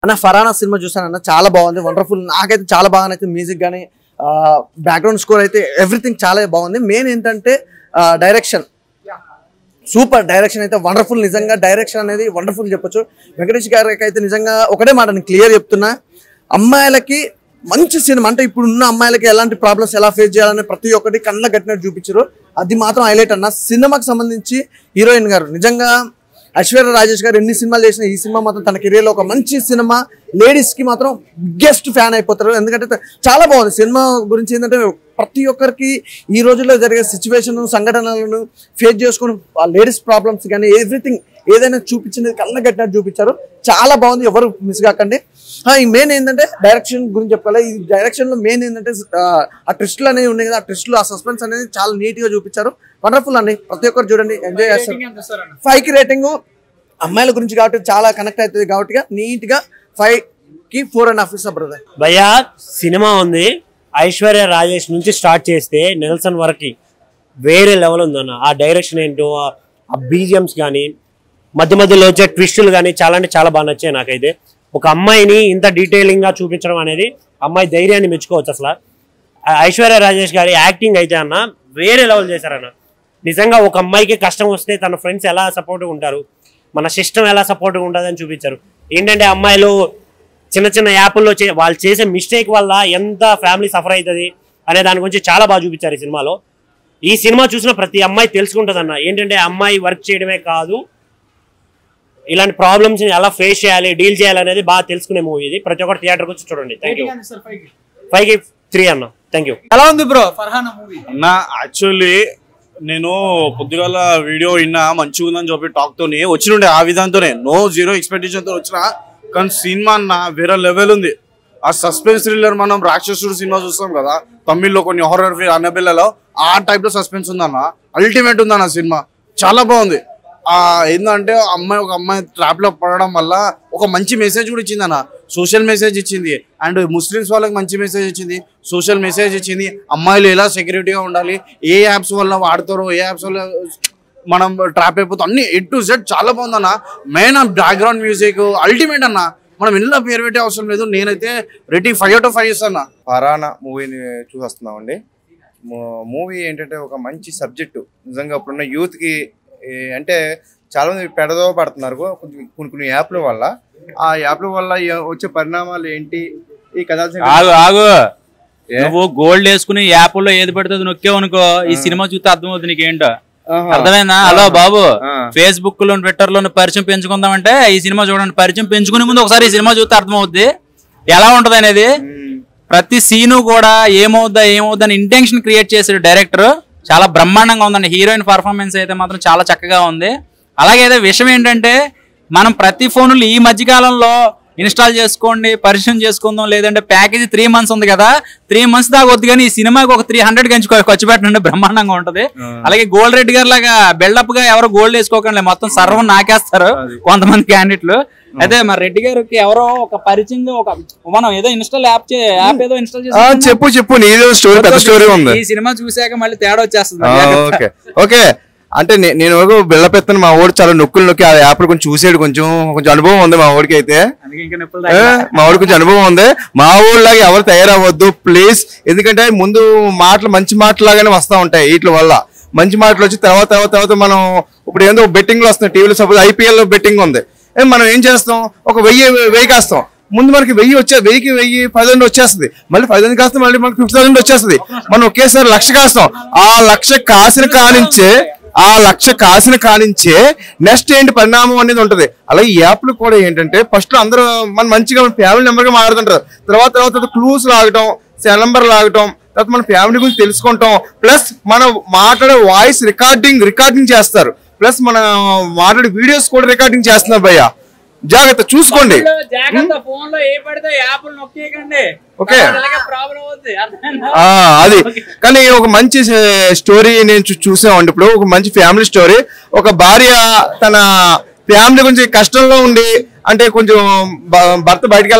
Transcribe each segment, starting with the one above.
అన్న ఫరానా సినిమా చూసానన్న, చాలా బాగుంది, వండర్ఫుల్. నాకైతే చాలా బాగా నచ్చింది. మ్యూజిక్ కానీ బ్యాక్గ్రౌండ్ స్కోర్ అయితే ఎవ్రీథింగ్ చాలా బాగుంది. మెయిన్ ఏంటంటే డైరెక్షన్, సూపర్ డైరెక్షన్ అయితే వండర్ఫుల్. నిజంగా డైరెక్షన్ అనేది వండర్ఫుల్ చెప్పొచ్చు. వెంకటేష్ గారికి అయితే నిజంగా ఒకటే మాట నేను క్లియర్ చెప్తున్నా, అమ్మాయిలకి మంచి సినిమా. అంటే ఇప్పుడు ఉన్న అమ్మాయిలకి ఎలాంటి ప్రాబ్లమ్స్ ఎలా ఫేస్ చేయాలని ప్రతి ఒక్కటి కళ్ళ కట్టినట్టు చూపించారు. అది మాత్రం హైలైట్ అన్న. సినిమాకి సంబంధించి హీరోయిన్ గారు నిజంగా ఐశ్వర్య రాజేష్ గారు ఎన్ని సినిమాలు చేసిన ఈ సినిమా మాత్రం తన కెరీర్లో ఒక మంచి సినిమా. లేడీస్ కి మాత్రం బిగ్గెస్ట్ ఫ్యాన్ అయిపోతారు. ఎందుకంటే చాలా బాగుంది సినిమా. గురించి ఏంటంటే ప్రతి ఒక్కరికి ఈ రోజుల్లో జరిగే సిచ్యువేషన్ సంఘటనలను ఫేస్ చేసుకుని లేడీస్ ప్రాబ్లమ్స్ కానీ ఎవ్రీథింగ్ ఏదైనా చూపించింది కళ్ళ కట్టినట్టు చూపించారు. చాలా బాగుంది, ఎవరు మిస్ కాకండి. ఈ మెయిన్ ఏంటంటే డైరెక్షన్ గురించి చెప్పాలి. ఈ డైరెక్షన్ లో మెయిన్ ఏంటంటే ఆ ట్విస్ట్లు అనేవి ఉన్నాయి కదా, ఆ ట్విస్ట్లు ఆ సస్పెన్స్ అనేది చాలా నీట్ గా చూపించారు. వండర్ఫుల్ అండి, ప్రతి ఒక్కరు చూడండి, ఎంజాయ్ చేస్తారు. 5కి రేటింగ్. అమ్మాయిల గురించి కాబట్టి చాలా కనెక్ట్ అవుతుంది కాబట్టి నీట్ గా 5కి 4.5 ఇస్తా బ్రదర్. భయ్యా సినిమా ఉంది, ఐశ్వర్య రాజేష్ నుంచి స్టార్ట్ చేస్తే నెల్సన్ వరకు వేరే లెవెల్ ఉందన్న. ఆ డైరెక్షన్ ఏంటో, ఆ బీజిఎమ్స్ కానీ మధ్య మధ్యలో వచ్చే ట్విస్టులు కానీ చాలా అంటే చాలా బాగా నచ్చాయి నాకైతే. ఒక అమ్మాయిని ఇంత డీటెయిలింగ్ గా చూపించడం అనేది అమ్మాయి ధైర్యాన్ని మెచ్చుకోవచ్చు. అసలు ఐశ్వర్య రాజేష్ గారి యాక్టింగ్ అయితే అన్న వేరే లెవెల్ చేశారన్న. నిజంగా ఒక అమ్మాయికి కష్టం వస్తే తన ఫ్రెండ్స్ ఎలా సపోర్ట్గా ఉంటారు, మన సిస్టమ్ ఎలా సపోర్ట్గా ఉంటుందని చూపించారు. ఏంటంటే అమ్మాయిలు చిన్న చిన్న యాప్ల్లో వాళ్ళు చేసే మిస్టేక్ వల్ల ఎంత ఫ్యామిలీ సఫర్ అవుతుంది అనే దాని గురించి చాలా బాగా చూపించారు ఈ సినిమాలో. ఈ సినిమా చూసిన ప్రతి అమ్మాయి తెలుసుకుంటుంది అన్న. ఏంటంటే అమ్మాయి వర్క్ చేయడమే కాదు, ఇలాంటి ప్రాబ్లమ్స్ ఎలా ఫేస్ చేయాలి, డీల్ చేయాలి అనేది బాగా తెలుసుకునే మూవీ ఇది. ప్రతి ఒక్కరు థియేటర్కి వచ్చి చూడండి. Thank you. 5కి 3 అన్న. Thank you. ఎలా ఉంది బ్రో ఫర్హానా మూవీ? అన్న యాక్చువల్లీ నేను పొద్దుగాల వీడియో విన్నా మంచిగా ఉందని చెప్పి టాక్ తోని వచ్చినుండే, ఆ విధానంతోనే జీరో ఎక్స్పెక్టేషన్ తో వచ్చిన. కానీ సినిమా అన్న వేరే లెవెల్ ఉంది. ఆ సస్పెన్స్ థ్రిల్లర్ మనం రాక్షసుడు సినిమా చూస్తాం కదా తమిళ్లో, కొన్ని హారర్ అన్నబిల్లలో, ఆ టైప్ లో సస్పెన్స్ ఉందన్న. అల్టిమేట్ ఉందన్న సినిమా, చాలా బాగుంది. ఏంటంటే ఒక అమ్మాయి ట్రాప్ లో పడడం వల్ల ఒక మంచి మెసేజ్ కూడా ఇచ్చింది అన్న. సోషల్ మెసేజ్ ఇచ్చింది, అండ్ ముస్లిమ్స్ వాళ్ళకి మంచి మెసేజ్ ఇచ్చింది, సోషల్ మెసేజ్ ఇచ్చింది. అమ్మాయిలు ఎలా సెక్యూరిటీగా ఉండాలి, ఏ యాప్స్ వల్ల వాడతారో, ఏ యాప్స్ వల్ల మనం ట్రాప్ అయిపోతాం, అన్ని A to Z చాలా బాగుందన్న. మెయిన్ బ్యాక్గ్రౌండ్ మ్యూజిక్ అల్టిమేట్ అన్న. మనం ఇళ్ళ పేరు పెట్టే అవసరం లేదు. నేనైతే రేటింగ్ 5 out of 5 ఇస్తాను. ఫరానా మూవీని చూస్తున్నామండి. మూవీ ఏంటంటే ఒక మంచి సబ్జెక్టు. నిజంగా ఇప్పుడున్న యూత్కి అంటే చాలా మంది పెడదో పడుతున్నారు కొన్ని యాప్ల వల్ల. ఆ యాప్ల వల్ల వచ్చే పరిణామాలు ఏంటి, ఈ కథ నువ్వు గోల్డ్ వేసుకుని యాప్లో ఏది పడుతుంది నొక్కేవు అనుకో, ఈ సినిమా చూస్తే అర్థమవుతుంది నీకేంటో. అర్థమైందా? హలో బాబు, ఫేస్బుక్ లో ట్విట్టర్ లో పరిచయం పెంచుకుందామంటే ఈ సినిమా చూడండి. పరిచయం పెంచుకునే ముందు ఒకసారి ఈ సినిమా చూస్తే అర్థమవుద్ది ఎలా ఉంటది అనేది. ప్రతి సీను కూడా ఏమవుద్దని ఇంటెన్షన్ క్రియేట్ చేసాడు డైరెక్టర్. చాలా బ్రహ్మాండంగా ఉందండి. హీరోయిన్ పర్ఫార్మెన్స్ అయితే మాత్రం చాలా చక్కగా ఉంది. అలాగే విషయం ఏంటంటే మనం ప్రతి ఫోన్లు ఈ మధ్యకాలంలో ఇన్స్టాల్ చేసుకోండి, పరిచయం చేసుకుందాం, లేదంటే ప్యాకేజీ 3 months ఉంది కదా, 3 months దాకా వద్దు కానీ ఈ సినిమాకి ఒక 300 ఖర్చు పెట్టండి, బ్రహ్మాండంగా ఉంటది. అలాగే గోల్డ్ రెడ్డి గారు లాగా బిల్డప్ గా ఎవరు గోల్డ్ వేసుకోకండి, మొత్తం సర్వం నాకేస్తారు కొంతమంది క్యాండిడేట్లు. అయితే మరి రెడ్డి గారికి ఎవరో ఒక పరిచయంగా మనం ఏదో యాప్ ఏదో ఇన్స్టాల్ చేసి చెప్పు నీదో స్టోరీ, పెద్ద స్టోరీ ఉంది. ఈ సినిమా చూసాక మళ్ళీ తేడా వచ్చేస్తుంది. ఓకే అంటే నేను బిళ్ళపెత్తను, మా ఓడి చాలా నొక్కి ఆ యాప్ కొంచెం చూసాడు, కొంచెం అనుభవం ఉంది మా ఓడికి. అయితే మా ఓడికి కొంచెం అనుభవం ఉంది. మా ఊళ్ళలాగా ఎవరు తయారవ్వద్దు ప్లీజ్. ఎందుకంటే ముందు మంచి మాటలాగానే వస్తూ ఉంటాయి, వీటి వల్ల మంచి మాటలు వచ్చి తర్వాత మనం ఇప్పుడు ఏందో బెట్టింగ్ లో వస్తున్నాయి టీవీలో. సపోజ్ IPL లో బెట్టింగ్ ఉంది, మనం ఏం చేస్తాం, ఒక 1000 కాస్తాం. ముందు మనకి 1000కి 10,000 వచ్చేస్తుంది, మళ్ళీ 10,000 కాస్తే మళ్ళీ మనకి 50,000 వచ్చేస్తుంది. మనం ఒకేసారి 1,00,000 కాస్తాం. ఆ 1,00,000 కానించే నెక్స్ట్ ఏంటి పరిణామం అనేది ఉంటది. అలాగే ఈ యాప్లు కూడా ఏంటంటే ఫస్ట్ లో అందరూ మనం మంచిగా ఫ్యామిలీ నెంబర్ గా మాట్లాడుతుంటారు, తర్వాత క్లూస్ లాగటం, సెల్ నెంబర్ లాగటం, తర్వాత మన ఫ్యామిలీ గురించి తెలుసుకుంటాం. ప్లస్ మనం మాట్లాడే వాయిస్ రికార్డింగ్ చేస్తారు, ప్లస్ మన మాట్లాడే వీడియోస్ కూడా రికార్డింగ్ చేస్తున్నారు. భయ్య జాగ్రత్త చూసుకోండి. అది కానీ ఒక మంచి స్టోరీ నేను చూసామండి. ఇప్పుడు ఒక మంచి ఫ్యామిలీ స్టోరీ. ఒక భార్య తన ఫ్యామిలీ గురించి కష్టంలో ఉండి, అంటే కొంచెం భర్త బయటికి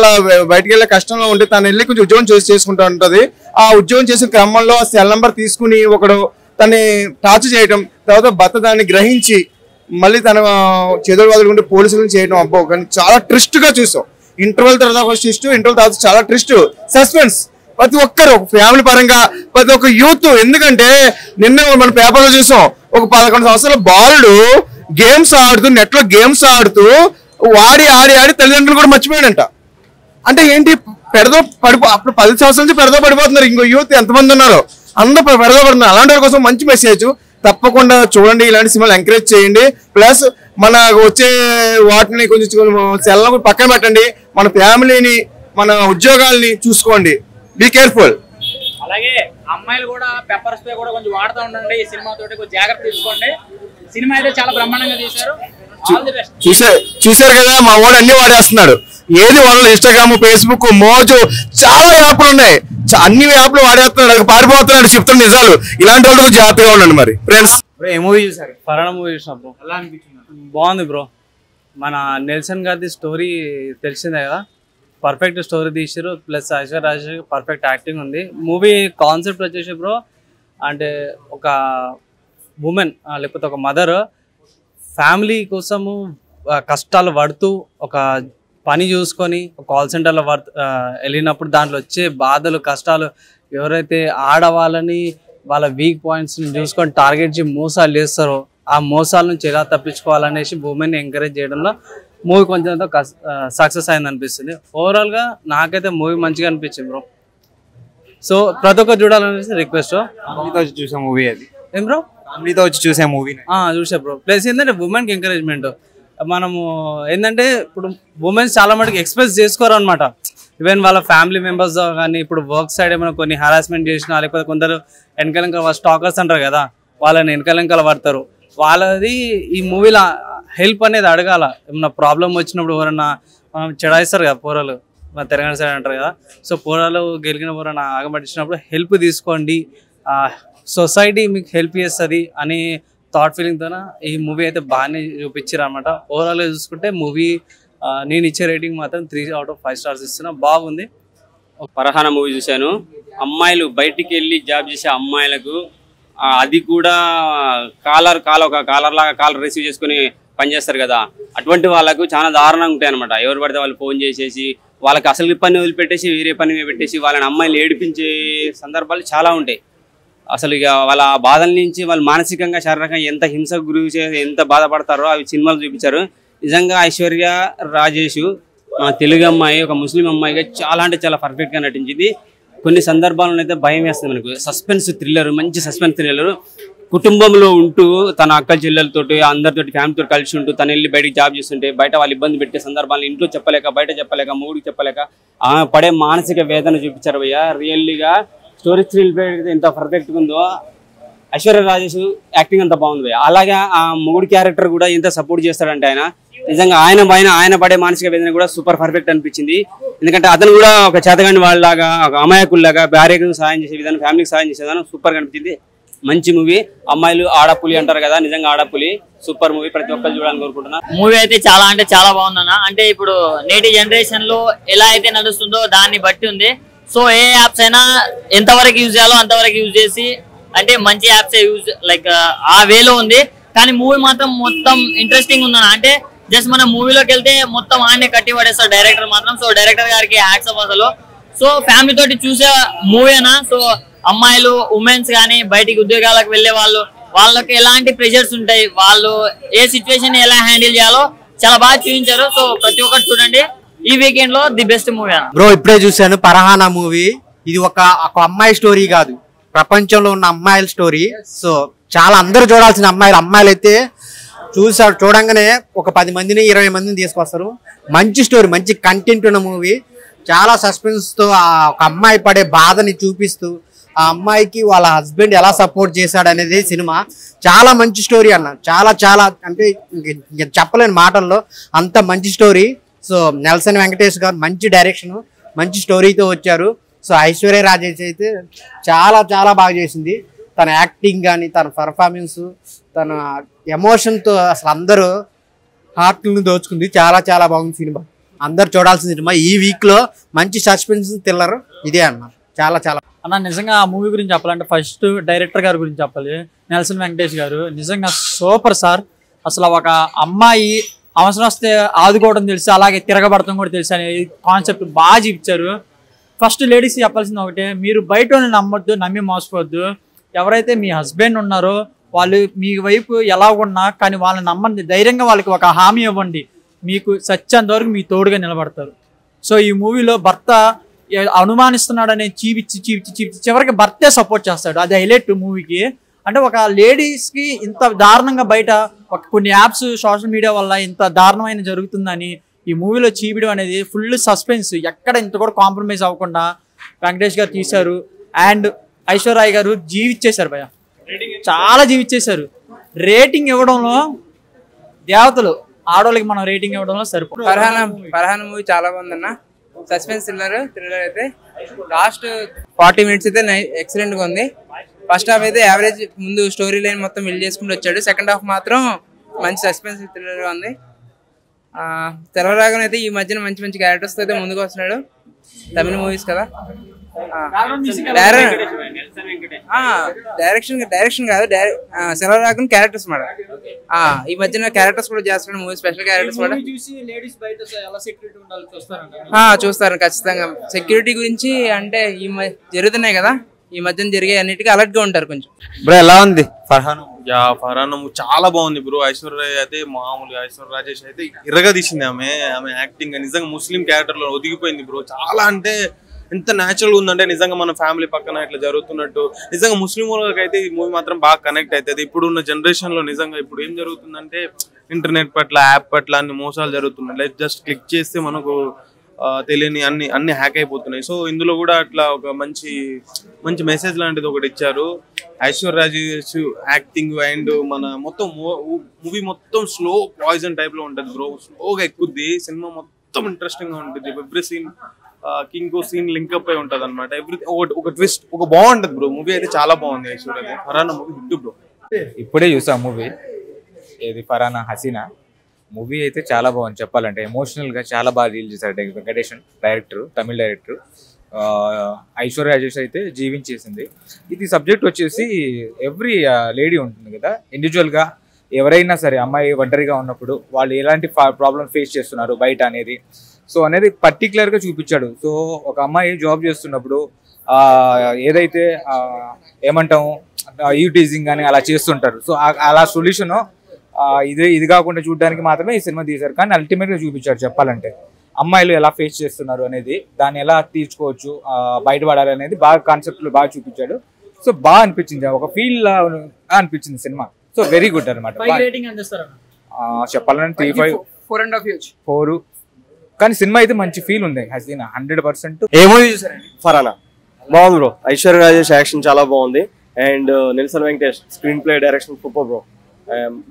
వెళ్ళే కష్టంలో ఉండి తను వెళ్ళి కొంచెం ఉద్యోగం చేసుకుంటూ ఉంటది. ఆ ఉద్యోగం చేసిన క్రమంలో సెల్ నెంబర్ తీసుకుని ఒకడు తన్ని టార్చర్ చేయటం, తర్వాత భర్త దాన్ని గ్రహించి మళ్ళీ తన చేతులు వదులుకుంటే పోలీసులను చేయడం. అబ్బో కానీ చాలా ట్విస్ట్ గా చూసాం. ఇంటర్వెల్ తర్వాత ఒక ట్విస్ట్, ఇంటర్వెల్ తర్వాత చాలా ట్విస్ట్, సస్పెన్స్. ప్రతి ఒక్కరు ఫ్యామిలీ పరంగా ప్రతి ఒక్క యూత్. ఎందుకంటే నిన్న మన పేపర్లో చూసాం, ఒక 11 సంవత్సరాల బాలుడు గేమ్స్ ఆడుతూ నెట్ లో గేమ్స్ ఆడుతూ ఆడి తల్లిదండ్రులు కూడా మర్చిపోయాడంట. అంటే ఏంటి, అప్పుడు 10 సంవత్సరాల నుంచి పెడదో పడిపోతున్నారు. ఇంకో యూత్ ఎంతమంది ఉన్నారు, అందరూ పెడదో పడుతున్నారు. అలాంటి వారి కోసం మంచి మెసేజ్. తప్పకుండా చూడండి, ఇలాంటి సినిమాలు ఎంకరేజ్ చేయండి. ప్లస్ మన వచ్చే వాటిని కొంచెం సెల్లను పక్కన పెట్టండి, మన ఫ్యామిలీని మన ఉద్యోగాల్ని చూసుకోండి. Be careful. అలాగే అమ్మాయిలు కూడా పెప్పర్ స్ప్రే కూడా కొంచెం వాడుతూ ఉండండి. ఈ సినిమా తోటి కొంచెం జాగ్రత్త తీసుకోండి. సినిమా అయితే చాలా బ్రహ్మాండంగా తీశారు. చూసారు కదా, మా వాడు అన్ని వాడేస్తున్నాడు. ఏది వాళ్ళు ఇన్స్టాగ్రామ్, ఫేస్బుక్, మోజు, చాలా యాప్లు ఉన్నాయి. అన్ని యాప్లు వాడేస్తున్నాడు, పారిపోతున్నాడు. చెప్తున్న నిజాలు. ఇలాంటి వాళ్ళు జాగ్రత్తగా ఉండండి. మరి ఫ్రెండ్స్, ఏ మూవీ చూసారు? ఫరానా మూవీ చూసిన బ్రో. ఎలా అనిపించింది? బాగుంది బ్రో. మన నెల్సన్ గారిది స్టోరీ తెలిసిందే కదా, పర్ఫెక్ట్ స్టోరీ తీసారు. Plus Aishwarya Rajesh perfect acting ఉంది. మూవీ కాన్సెప్ట్ వచ్చేసి బ్రో, అంటే ఒక ఉమెన్ లేకపోతే ఒక మదర్ ఫ్యామిలీ కోసము కష్టాలు పడుతూ ఒక పని చూసుకొని కాల్ సెంటర్లో వెళ్ళినప్పుడు దాంట్లో వచ్చే బాధలు కష్టాలు, ఎవరైతే ఆడవాళ్ళని వాళ్ళ వీక్ పాయింట్స్ని చూసుకొని టార్గెట్ చేసి మోసాలు చేస్తారో ఆ మోసాల నుంచి ఎలా తప్పించుకోవాలనేసి ఉమెన్ని ఎంకరేజ్ చేయడంలో మూవీ కొంచెం సక్సెస్ అయింది అనిపిస్తుంది. ఓవరాల్గా నాకైతే మూవీ మంచిగా అనిపించింది బ్రో. సో ప్రతి ఒక్కరు చూడాలనేసి రిక్వెస్ట్. ఫ్యామిలీతో వచ్చి చూసే మూవీ అది. ఏం బ్రో? ఫ్యామిలీతో వచ్చి చూసే మూవీ చూసా బ్రో. ప్లస్ ఏంటంటే ఉమెన్కి ఎంకరేజ్మెంట్. మనము ఏంటంటే ఇప్పుడు ఉమెన్స్ చాలా మటుకు ఎక్స్ప్రెస్ చేసుకోరు అనమాట. ఈవెన్ వాళ్ళ ఫ్యామిలీ మెంబర్స్ కానీ ఇప్పుడు వర్క్ సైడ్ ఏమైనా కొన్ని హరాస్మెంట్ చేసినా, లేకపోతే కొందరు వెనకాల స్టాకర్స్ అంటారు కదా, వాళ్ళని వెనకాల పడతారు. వాళ్ళది ఈ మూవీలో హెల్ప్ అనేది అడగాల. ఏమన్నా ప్రాబ్లం వచ్చినప్పుడు ఎవరన్నా చెడాయిస్తారు కదా పోరాలు, తెలంగాణ సైడ్ అంటారు కదా. సో పోరాలు గెలిగిన పోరాన్ని ఆగమట్టించినప్పుడు హెల్ప్ తీసుకోండి, సొసైటీ మీకు హెల్ప్ చేస్తుంది అని థాట్ ఫీలింగ్తో ఈ మూవీ అయితే బాగానే చూపించారు అనమాట. ఓవరాల్గా చూసుకుంటే మూవీ నేను ఇచ్చే రేటింగ్ మాత్రం 3/5 స్టార్స్ ఇస్తున్నా. బాగుంది. ఫర్హానా మూవీ చూశాను. అమ్మాయిలు బయటికి వెళ్ళి జాబ్ చేసే అమ్మాయిలకు అది కూడా ఒక కాలర్ లాగా కాలర్ రిసీవ్ చేసుకుని పనిచేస్తారు కదా, అటువంటి వాళ్ళకు చాలా దారుణంగా ఉంటాయి అనమాట. ఎవరు పడితే వాళ్ళు ఫోన్ చేసేసి వాళ్ళకి అసలు పని వదిలిపెట్టేసి వేరే పని పెట్టేసి వాళ్ళని అమ్మాయిలు ఏడిపించే సందర్భాలు చాలా ఉంటాయి. అసలు ఇక వాళ్ళ బాధల నుంచి వాళ్ళు మానసికంగా శారీరకంగా ఎంత హింసకు గురి చేసి ఎంత బాధపడతారో అవి సినిమాలు చూపించారు. నిజంగా ఐశ్వర్య రాజేష్ మన తెలుగు అమ్మాయి ఒక ముస్లిం అమ్మాయిగా చాలా అంటే చాలా పర్ఫెక్ట్గా నటించింది. కొన్ని సందర్భాలను అయితే భయం వేస్తుంది మనకు. సస్పెన్స్ థ్రిల్లర్, మంచి సస్పెన్స్ థ్రిల్లర్. కుటుంబంలో ఉంటూ తన అక్క చెల్లెలతోటి అందరితోటి ఫ్యామిలీతో కలిసి ఉంటూ తను వెళ్ళి బయటికి జాబ్ చేస్తుంటే బయట వాళ్ళు ఇబ్బంది పెట్టే సందర్భాలను ఇంట్లో చెప్పలేక, బయట చెప్పలేక, మూడికి చెప్పలేక ఆమె పడే మానసిక వేదన చూపించారు భయ్య. రియల్లీగా స్టోరీ థ్రిల్ ఎంత పర్ఫెక్ట్గా ఉందో, ఐశ్వర్య రాజేష్ యాక్టింగ్ అంత బాగుంది భయ్య. అలాగే ఆ మూడు క్యారెక్టర్ కూడా ఎంత సపోర్ట్ చేస్తాడంటే నిజంగా ఆయన పడే మానసిక వేదన కూడా సూపర్ పర్ఫెక్ట్ అనిపించింది. ఎందుకంటే అతను కూడా ఒక చేతగాని వాళ్ళలాగా, ఒక అమాయకుల్లాగా భార్యకు సహాయం చేసే విధానం, ఫ్యామిలీకి సహాయం చేసే విధానం సూపర్గా అనిపించింది. మంచి మూవీ. అమ్మాయిలు ఆడపులి అంటారు కదా, నిజంగా ఆడపులి. సూపర్ మూవీ, ప్రతి ఒక్కరు చూడాలని కోరుకుంటున్నా. మూవీ అయితే చాలా అంటే చాలా బాగుందన్న. అంటే ఇప్పుడు నేటి జనరేషన్ లో ఎలా అయితే నడుస్తుందో దాన్ని బట్టి ఉంది. సో ఏ యాప్స్ అయినా ఎంతవరకు యూజ్ చేయాలో అంతవరకు యూజ్ చేసి, అంటే మంచి యాప్స్ యూజ్ లైక్ ఆ వేలో ఉంది. కానీ మూవీ మాత్రం మొత్తం ఇంట్రెస్టింగ్ ఉందన్న. అంటే జస్ట్ మన మూవీలోకి వెళ్తే మొత్తం ఆయనే కట్టి పడేస్తాడు డైరెక్టర్ మాత్రం. సో డైరెక్టర్ గారికి హ్యాట్స్ ఆఫ్ అసలు. సో ఫ్యామిలీ తోటి చూసే మూవీనా. సో అమ్మాయిలు, ఉమెన్స్ కానీ బయటికి ఉద్యోగాలకు వెళ్లే వాళ్ళకి ఎలాంటి ప్రెషర్స్ ఉంటాయి, వాళ్ళు ఏ సిచ్యువేషన్ ఎలా హ్యాండిల్ చేయాలో చాలా బాగా చూపించారు. సో ప్రతి ఒక్కరు చూడండి. ఈ వీకెండ్ లో ది బెస్ట్ మూవీ అన్న. బ్రో ఇప్పుడే చూశాను ఫర్హానా మూవీ. ఇది ఒక అమ్మాయి స్టోరీ కాదు, ప్రపంచంలో ఉన్న అమ్మాయిల స్టోరీ. సో చాలా అందరూ చూడాల్సిన అమ్మాయిలు అయితే చూడంగానే ఒక 10 మందిని 20 మందిని తీసుకొస్తారు. మంచి స్టోరీ, మంచి కంటెంట్ ఉన్న మూవీ. చాలా సస్పెన్స్ తో ఒక అమ్మాయి పడే బాధని చూపిస్తూ ఆ అమ్మాయికి వాళ్ళ హస్బెండ్ ఎలా సపోర్ట్ చేశాడు అనేది సినిమా. చాలా మంచి స్టోరీ అన్న. చాలా అంటే చెప్పలేని మాటల్లో అంత మంచి స్టోరీ. సో నెల్సన్ వెంకటేష్ గారు మంచి డైరెక్షన్, మంచి స్టోరీతో వచ్చారు. సో ఐశ్వర్య రాజేష్ అయితే చాలా బాగా చేసింది. తన యాక్టింగ్ కానీ, తన పర్ఫార్మెన్స్, తన ఎమోషన్తో అసలు అందరూ హార్ట్లను దోచుకుంది. చాలా బాగుంది సినిమా. అందరు చూడాల్సిన సినిమా. ఈ వీక్ లో మంచి సస్పెన్స్ థ్రిల్లర్ ఇదే అన్న. చాలా అన్న నిజంగా ఆ మూవీ గురించి చెప్పాలంటే ఫస్ట్ డైరెక్టర్ గారి గురించి చెప్పాలి. నెల్సన్ వెంకటేష్ గారు నిజంగా సూపర్ సార్. అసలు ఒక అమ్మాయి అవసరం వస్తే ఆదుకోవడం తెలుసు, అలాగే తిరగబడటం కూడా తెలుసు అనే కాన్సెప్ట్ బాగా చూపించారు. ఫస్ట్ లేడీస్ చెప్పాల్సింది ఒకటే, మీరు బయట నమ్మొద్దు, నమ్మి మోసపోవద్దు. ఎవరైతే మీ హస్బెండ్ ఉన్నారో వాళ్ళు మీ వైపు ఎలా ఉన్నా కానీ వాళ్ళని నమ్మండి, ధైర్యంగా వాళ్ళకి ఒక హామీ ఇవ్వండి, మీకు సత్యంత వరకు మీ తోడుగా నిలబడతారు. సో ఈ మూవీలో భర్త అనుమానిస్తున్నాడనే చీపిచ్చి చివరికి భర్తే సపోర్ట్ చేస్తాడు. అది హైలైట్ మూవీకి. అంటే ఒక లేడీస్కి ఇంత దారుణంగా బయట కొన్ని యాప్స్ సోషల్ మీడియా వల్ల ఇంత దారుణమైన జరుగుతుందని ఈ మూవీలో చీపిడం అనేది ఫుల్ సస్పెన్స్, ఎక్కడ ఇంత కూడా కాంప్రమైజ్ అవ్వకుండా వెంకటేష్ గారు తీశారు. అండ్ ఐశ్వర్య గారు జీవిచ్చేశారు భయ, చాలా జీవిచ్చేశారు. రేటింగ్ ఇవ్వడంలో దేవతలు, ఆడవాళ్ళకి మనం రేటింగ్ ఇవ్వడంలో సరిపోతుంది. ఫర్హాన్ మూవీ చాలా బాగుందన్న, సస్పెన్స్ థ్రిల్లర్ అయితే లాస్ట్ 40 minutes అయితే ఎక్సలెంట్ గా ఉంది. ఫస్ట్ హాఫ్ అయితే యావరేజ్, ముందు స్టోరీ లైన్ మొత్తం బిల్డ్ చేసుకుంటూ వచ్చాడు. సెకండ్ హాఫ్ మాత్రం మంచి సస్పెన్స్ థ్రిల్లర్ గా ఉంది. తెల్లరాగన్ అయితే ఈ మధ్యన మంచి మంచి క్యారెక్టర్స్ అయితే ముందుకు వస్తున్నాడు. తమిళ మూవీస్ కదా, డైరెక్షన్ కాదు, సెలవరాగన్ క్యారెక్టర్స్ మాట. ఈ మధ్యన క్యారెక్టర్స్ కూడా చేస్తున్నాడు మూవీ, స్పెషల్ క్యారెక్టర్స్ కూడా చూస్తారు ఖచ్చితంగా. సెక్యూరిటీ గురించి అంటే ఈ జరుగుతున్నాయి కదా, ఈ మధ్యన జరిగే అన్నిటికీ అలర్ట్ గా ఉంటారు కొంచెం. బ్రో ఎలా ఉంది ఫర్హాన్? ఫర్హాన్ చాలా బాగుంది బ్రో. ఐశ్వర్య అయితే మామూలుగా, ఐశ్వర్య రాజేష్ అయితే ఇరగా తీసింది. ఆమె యాక్టింగ్ నిజంగా ముస్లిం క్యారెక్టర్ లో ఒదిగిపోయింది బ్రో. చాలా అంటే ఎంత న్యాచురల్ ఉందంటే నిజంగా మన ఫ్యామిలీ పక్కన ఇట్లా జరుగుతున్నట్టు. నిజంగా ముస్లిం వాళ్ళకి అయితే ఈ మూవీ మాత్రం బాగా కనెక్ట్ అవుతుంది. ఇప్పుడున్న జనరేషన్ లో నిజంగా ఇప్పుడు ఏం జరుగుతుందంటే ఇంటర్నెట్ పట్ల, యాప్ పట్ల అన్ని మోసాలు జరుగుతున్నాయి. లైక్ జస్ట్ క్లిక్ చేస్తే మనకు తెలియని అన్ని హ్యాక్ అయిపోతున్నాయి. సో ఇందులో కూడా అట్లా ఒక మంచి మెసేజ్ లాంటిది ఒకటి ఇచ్చారు. ఐశ్వర్య రాజేష్ యాక్టింగ్ అండ్ మన మొత్తం మూవీ మొత్తం స్లో పాయిజన్ టైప్ లో ఉంటుంది బ్రో. స్లోగా ఎక్కుద్ది సినిమా, మొత్తం ఇంట్రెస్టింగ్ గా ఉంటుంది. ఎవ్రీ సీన్ ఇంకో సీన్ లింక్అప్ అయి ఉంటది అనమాట. ఒక ట్విస్ట్ ఒక బాగుంటది బ్రో. మూవీ అయితే చాలా బాగుంది. Aishwarya Farhan movie hit bro. ఇప్పుడే చూసా మూవీ, ఏది ఫర్హాన్ హసీనా మూవీ అయితే చాలా బాగుంది. చెప్పాలంటే ఎమోషనల్ గా చాలా బాగా రీల్ చేశారు వెంకటేష్ డైరెక్టర్, తమిళ డైరెక్టర్. ఐశ్వర్య రాజేష్ అయితే జీవించేసింది. ఇది సబ్జెక్ట్ వచ్చేసి ఎవ్రీ లేడీ ఉంటుంది కదా, ఇండివిజువల్ గా ఎవరైనా సరే అమ్మాయి ఒంటరిగా ఉన్నప్పుడు వాళ్ళు ఎలాంటి ప్రాబ్లమ్ ఫేస్ చేస్తున్నారు బయట అనేది, సో అనేది పర్టికులర్ గా చూపించాడు. సో ఒక అమ్మాయి జాబ్ చేస్తున్నప్పుడు ఏదైతే ఏమంటాం యూటీజింగ్ అని అలా చేస్తుంటారు. సో అలా సొల్యూషన్ ఇది కాకుండా చూడడానికి మాత్రమే ఈ సినిమా తీశారు. కానీ అల్టిమేట్ గా చూపించారు. చెప్పాలంటే అమ్మాయిలు ఎలా ఫేస్ చేస్తున్నారు అనేది, దాన్ని ఎలా తీర్చుకోవచ్చు, బయటపడాలి అనేది బాగా కాన్సెప్ట్ బాగా చూపించాడు. సో బాగా అనిపించింది, ఒక ఫీల్ అనిపించింది సినిమా. సో వెరీ గుడ్ అనమాట. చెప్పాలంటే 3.5 4. కానీ సినిమా అయితే మంచి ఫీల్ ఉంది. హసీనా 100%. ఏ మూవీ చూసారండి? ఫర్హాన్ బాగుంది బ్రో. ఐశ్వర్య రాజేష్ యాక్షన్ చాలా బాగుంది. And Nelson Venkatesh screen play, direction super bro.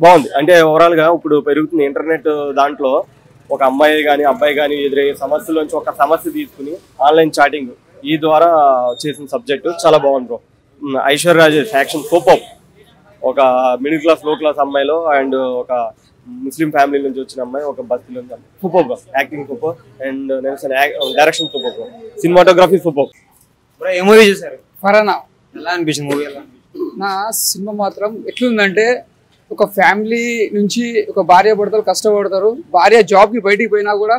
బాగుంది. అంటే ఓవరాల్ గా ఇప్పుడు పెరుగుతున్న ఇంటర్నెట్ దాంట్లో ఒక అమ్మాయి కానీ అబ్బాయి కానీ ఎదురయ్యే సమస్యల నుంచి ఒక సమస్య తీసుకుని ఆన్లైన్ చాటింగ్ ఈ ద్వారా చేసిన సబ్జెక్టు చాలా బాగుంది bro. Aishwarya Rajesh action super. ఒక మిడిల్ క్లాస్ లో క్లాస్ అమ్మాయిలో అండ్ ఒక ముస్లిం ఫ్యామిలీ నుంచి వచ్చిన అమ్మాయి ఒక బస్తీలో super bro. Acting super and Nelson direction super bro. Cinematography super bro. A movie చూసారు? ఫర్హాన్ ఎలా అనిపించింది మూవీ? నా సినిమా మాత్రం ఎట్లుందంటే, ఒక ఫ్యామిలీ నుంచి ఒక భార్య భర్తలు కష్టపడతారు. భార్య జాబ్కి బయటికి పోయినా కూడా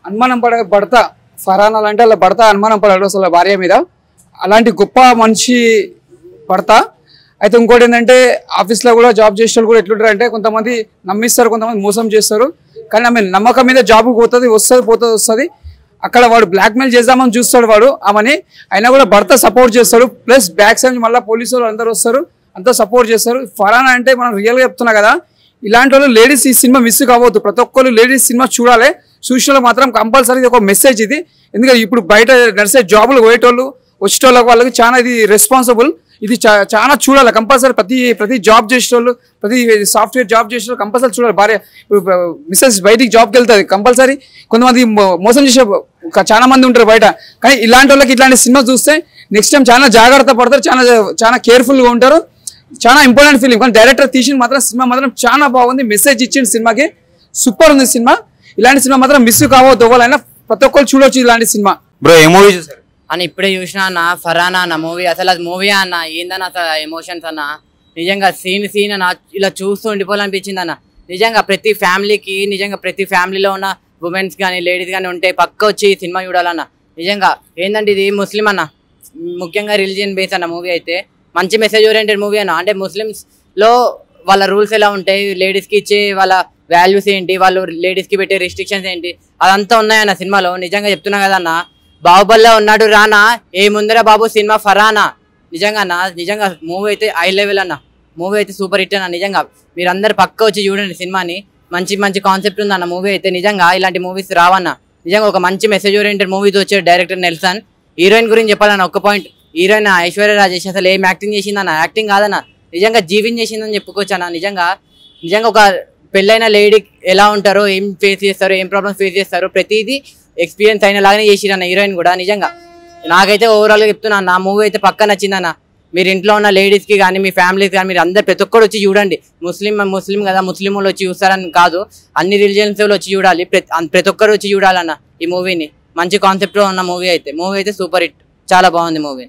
అనుమానం భర్త ఫర్హాన్ అంటే అలా భర్త అనుమానం పడాడు అసలు భార్య మీద. అలాంటి గొప్ప మనిషి భర్త. అయితే ఇంకోటి ఏంటంటే, ఆఫీస్లో కూడా జాబ్ చేసే వాళ్ళు కూడా ఎట్లుంటారు అంటే, కొంతమంది నమ్మిస్తారు, కొంతమంది మోసం చేస్తారు. కానీ ఆమె నమ్మకం మీద జాబ్కి వస్తుంది. అక్కడ వాడు బ్లాక్మెయిల్ చేద్దామని చూస్తాడు వాడు ఆమెని, అయినా కూడా భర్త సపోర్ట్ చేస్తాడు. ప్లస్ బ్యాక్ సైడ్ మళ్ళీ పోలీసు వాళ్ళు అందరూ వస్తారు, అంతా సపోర్ట్ చేస్తారు. ఫర్హాన్ అంటే మనం రియల్గా చెప్తున్నా కదా, ఇలాంటి వాళ్ళు లేడీస్ ఈ సినిమా మిస్ కావద్దు. ప్రతి ఒక్కరు లేడీస్ సినిమా చూడాలి. చూసిన మాత్రం కంపల్సరీ ఒక మెసేజ్ ఇది. ఎందుకంటే ఇప్పుడు బయట నడిచే జాబులు పోయేటోళ్ళు వచ్చేటోళ్ళకి వాళ్ళకి చాలా ఇది రెస్పాన్సిబుల్. ఇది చాలా చూడాలి కంపల్సరీ. ప్రతి జాబ్ చేసేటోళ్ళు, ప్రతి సాఫ్ట్వేర్ జాబ్ చేసేటోళ్ళు కంపల్సరీ చూడాలి. భార్య మిస్సెస్ బయటికి జాబ్కి వెళ్తుంది కంపల్సరీ. కొంతమంది మోసం చేసే చాలా మంది ఉంటారు బయట. కానీ ఇలాంటి వాళ్ళకి ఇట్లాంటి సినిమా చూస్తే నెక్స్ట్ టైం చాలా జాగ్రత్త పడతారు, చాలా కేర్ఫుల్గా ఉంటారు. చాలా ఇంపార్టెంట్ ఫిలిం. కానీ డైరెక్టర్ తీసిన మాత్రం సినిమా మాత్రం చాలా బాగుంది. మెసేజ్ ఇచ్చిన సినిమాకి సూపర్ ఉంది సినిమా. ఇలాంటి సినిమా మాత్రం మిస్ కావద్దు. ఎవరైనా ప్రతి ఒక్కరు చూడొచ్చు ఇలాంటి సినిమా. బ్రో ఏ మూవీ చూసారు? అని ఇప్పుడే చూసినా అన్న ఫర్హాన్ అన్న మూవీ. అసలు అది మూవీ అన్న ఏందన్న అసలు ఎమోషన్స్ అన్న. నిజంగా సీన్ అన్న ఇలా చూస్తూ ఉండిపోవాలనిపించింది అన్న. నిజంగా ప్రతి ఫ్యామిలీకి నిజంగా ప్రతి ఫ్యామిలీలో ఉన్న ఉమెన్స్ కానీ లేడీస్ కానీ ఉంటే పక్క వచ్చి ఈ సినిమా చూడాలన్న. నిజంగా ఏంటంటే ఇది ముస్లిం అన్న, ముఖ్యంగా రిలీజియన్ బేస్ అన్న మూవీ అయితే మంచి మెసేజ్ ఓరియంటెడ్ మూవీ అన్న. అంటే ముస్లిమ్స్లో వాళ్ళ రూల్స్ ఎలా ఉంటాయి, లేడీస్కి ఇచ్చే వాళ్ళ వాల్యూస్ ఏంటి, వాళ్ళు లేడీస్కి పెట్టే రిస్ట్రిక్షన్స్ ఏంటి, అదంతా ఉన్నాయన్న సినిమాలో. నిజంగా చెప్తున్నా కదన్న, బాహుబలిలో ఉన్నాడు రానా, ఏ ముందర బాబు సినిమా ఫరానా. నిజంగా అన్న, నిజంగా మూవీ అయితే హై లెవెల్ అన్న, మూవీ అయితే సూపర్ హిట్ అన్న. నిజంగా మీరందరూ పక్క వచ్చి చూడండి సినిమాని, మంచి మంచి కాన్సెప్ట్ ఉంది అన్న మూవీ అయితే. నిజంగా ఇలాంటి మూవీస్ రావన్న. నిజంగా ఒక మంచి మెసేజ్ ఓరియంటెడ్ మూవీతో వచ్చాడు డైరెక్టర్ నెల్సన్. హీరోయిన్ గురించి చెప్పాలన్న ఒక్క పాయింట్, హీరోయిన్ ఐశ్వర్య రాజేష్ అసలు ఏం యాక్టింగ్ చేసిందన్న, యాక్టింగ్ కాదన్న, నిజంగా జీవించేసిందని చెప్పుకోవచ్చు అన్న. నిజంగా నిజంగా ఒక పెళ్ళైన లేడీ ఎలా ఉంటారో, ఏం ఫేస్ చేస్తారో, ఏం ప్రాబ్లమ్స్ ఫేస్ చేస్తారో ప్రతిదీ ఎక్స్పీరియన్స్ అయిన లాగానే చేసిరన్న హీరోయిన్ కూడా. నిజంగా నాకైతే ఓవరాల్గా చెప్తున్నా, నా మూవీ అయితే పక్క నచ్చిందన్న. మీరు ఇంట్లో ఉన్న లేడీస్కి కానీ మీ ఫ్యామిలీకి కానీ మీరు అందరు ప్రతి ఒక్కరు వచ్చి చూడండి. ముస్లిం కదా, ముస్లిం వాళ్ళు వచ్చి చూస్తారని కాదు, అన్ని రిలీజియన్స్ వాళ్ళు వచ్చి చూడాలి, ప్రతి ఒక్కరు వచ్చి చూడాలన్న ఈ మూవీని. మంచి కాన్సెప్ట్లో ఉన్న మూవీ అయితే సూపర్ హిట్, చాలా బాగుంది మూవీ.